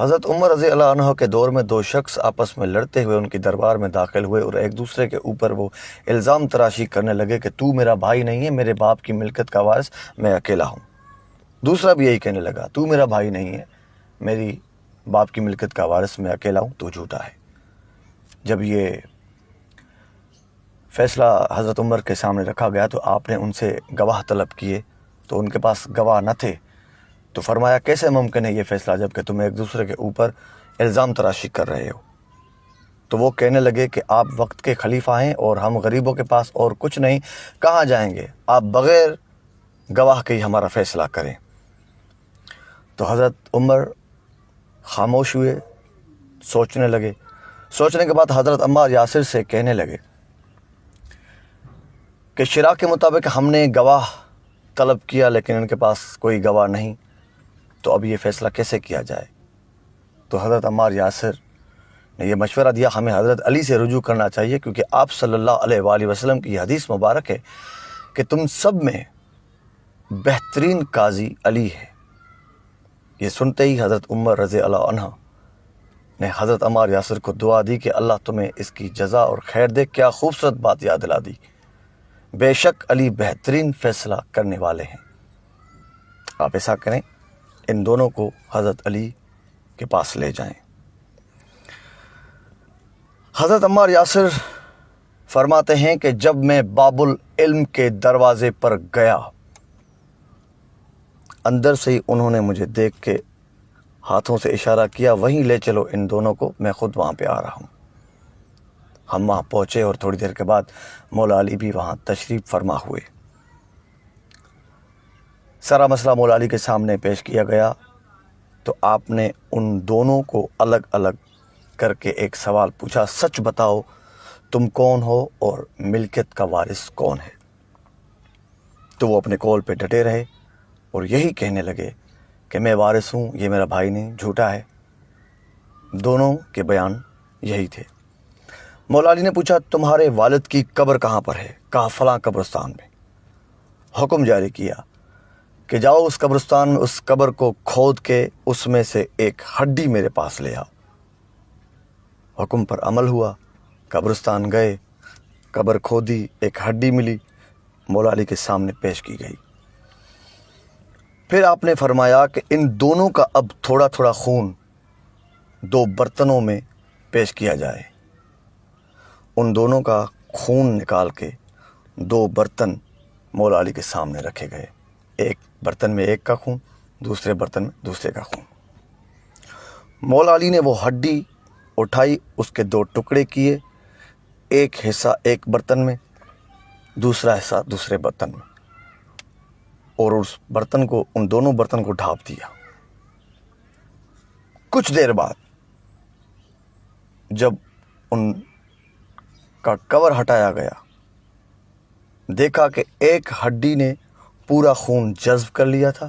حضرت عمر رضی اللہ عنہ کے دور میں دو شخص آپس میں لڑتے ہوئے ان کی دربار میں داخل ہوئے اور ایک دوسرے کے اوپر وہ الزام تراشی کرنے لگے کہ تو میرا بھائی نہیں ہے، میرے باپ کی ملکت کا وارث میں اکیلا ہوں۔ دوسرا بھی یہی کہنے لگا، تو میرا بھائی نہیں ہے، میری باپ کی ملکت کا وارث میں اکیلا ہوں، تو جھوٹا ہے۔ جب یہ فیصلہ حضرت عمر کے سامنے رکھا گیا تو آپ نے ان سے گواہ طلب کیے، تو ان کے پاس گواہ نہ تھے، تو فرمایا کیسے ممکن ہے یہ فیصلہ جب کہ تم ایک دوسرے کے اوپر الزام تراشی کر رہے ہو؟ تو وہ کہنے لگے کہ آپ وقت کے خلیفہ ہیں اور ہم غریبوں کے پاس اور کچھ نہیں، کہاں جائیں گے؟ آپ بغیر گواہ کے ہی ہمارا فیصلہ کریں۔ تو حضرت عمر خاموش ہوئے، سوچنے لگے۔ سوچنے کے بعد حضرت عمار یاسر سے کہنے لگے کہ شرع کے مطابق ہم نے گواہ طلب کیا لیکن ان کے پاس کوئی گواہ نہیں، تو اب یہ فیصلہ کیسے کیا جائے؟ تو حضرت عمار یاسر نے یہ مشورہ دیا، ہمیں حضرت علی سے رجوع کرنا چاہیے، کیونکہ آپ صلی اللہ علیہ وآلہ وسلم کی یہ حدیث مبارک ہے کہ تم سب میں بہترین قاضی علی ہے۔ یہ سنتے ہی حضرت عمر رضی اللہ عنہ نے حضرت عمار یاسر کو دعا دی کہ اللہ تمہیں اس کی جزا اور خیر دے۔ کیا خوبصورت بات یاد دلا دی، بے شک علی بہترین فیصلہ کرنے والے ہیں۔ آپ ایسا کریں، ان دونوں کو حضرت علی کے پاس لے جائیں۔ حضرت عمار یاسر فرماتے ہیں کہ جب میں باب العلم کے دروازے پر گیا، اندر سے ہی انہوں نے مجھے دیکھ کے ہاتھوں سے اشارہ کیا، وہیں لے چلو ان دونوں کو، میں خود وہاں پہ آ رہا ہوں۔ ہم وہاں پہنچے اور تھوڑی دیر کے بعد مولا علی بھی وہاں تشریف فرما ہوئے۔ سارا مسئلہ مولا علی کے سامنے پیش کیا گیا تو آپ نے ان دونوں کو الگ الگ کر کے ایک سوال پوچھا، سچ بتاؤ تم کون ہو اور ملکیت کا وارث کون ہے؟ تو وہ اپنے قول پہ ڈٹے رہے اور یہی کہنے لگے کہ میں وارث ہوں، یہ میرا بھائی نہیں، جھوٹا ہے۔ دونوں کے بیان یہی تھے۔ مولا علی نے پوچھا تمہارے والد کی قبر کہاں پر ہے؟ کہا فلاں قبرستان میں۔ حکم جاری کیا کہ جاؤ اس قبرستان میں، اس قبر کو کھود کے اس میں سے ایک ہڈی میرے پاس لے آؤ۔ حکم پر عمل ہوا، قبرستان گئے، قبر کھودی، ایک ہڈی ملی، مولا علی کے سامنے پیش کی گئی۔ پھر آپ نے فرمایا کہ ان دونوں کا اب تھوڑا تھوڑا خون دو برتنوں میں پیش کیا جائے۔ ان دونوں کا خون نکال کے دو برتن مولا علی کے سامنے رکھے گئے، ایک برتن میں ایک کا خون، دوسرے برتن میں دوسرے کا خون۔ مولا علی نے وہ ہڈی اٹھائی، اس کے دو ٹکڑے کیے، ایک حصہ ایک برتن میں، دوسرا حصہ دوسرے برتن میں، اور اس برتن کو، ان دونوں برتن کو ڈھانپ دیا۔ کچھ دیر بعد جب ان کا کور ہٹایا گیا، دیکھا کہ ایک ہڈی نے پورا خون جذب کر لیا تھا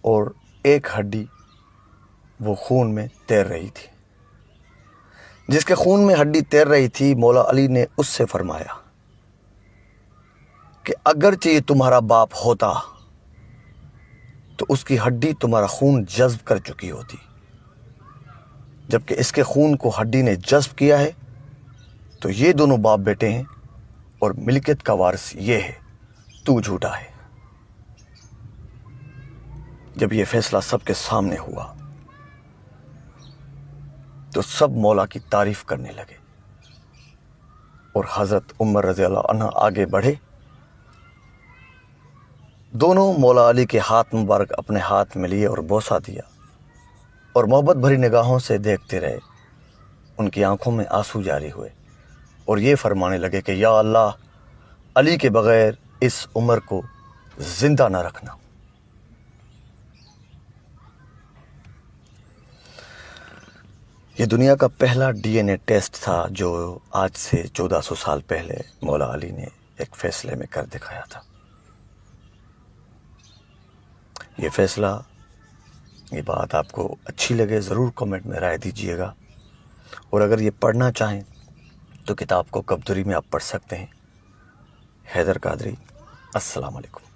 اور ایک ہڈی وہ خون میں تیر رہی تھی۔ جس کے خون میں ہڈی تیر رہی تھی، مولا علی نے اس سے فرمایا کہ اگرچہ یہ تمہارا باپ ہوتا تو اس کی ہڈی تمہارا خون جذب کر چکی ہوتی، جبکہ اس کے خون کو ہڈی نے جذب کیا ہے، تو یہ دونوں باپ بیٹے ہیں اور ملکیت کا وارث یہ ہے، تو جھوٹا ہے۔ جب یہ فیصلہ سب کے سامنے ہوا تو سب مولا کی تعریف کرنے لگے اور حضرت عمر رضی اللہ عنہ آگے بڑھے، دونوں مولا علی کے ہاتھ مبارک اپنے ہاتھ میں لیے اور بوسہ دیا اور محبت بھری نگاہوں سے دیکھتے رہے۔ ان کی آنکھوں میں آنسو جاری ہوئے اور یہ فرمانے لگے کہ یا اللہ، علی کے بغیر اس عمر کو زندہ نہ رکھنا۔ یہ دنیا کا پہلا ڈی این اے ٹیسٹ تھا جو آج سے 1400 سال پہلے مولا علی نے ایک فیصلے میں کر دکھایا تھا۔ یہ فیصلہ، یہ بات آپ کو اچھی لگے ضرور کمنٹ میں رائے دیجئے گا، اور اگر یہ پڑھنا چاہیں تو کتاب کو کبدری میں آپ پڑھ سکتے ہیں۔ حیدر قادری، السلام علیکم۔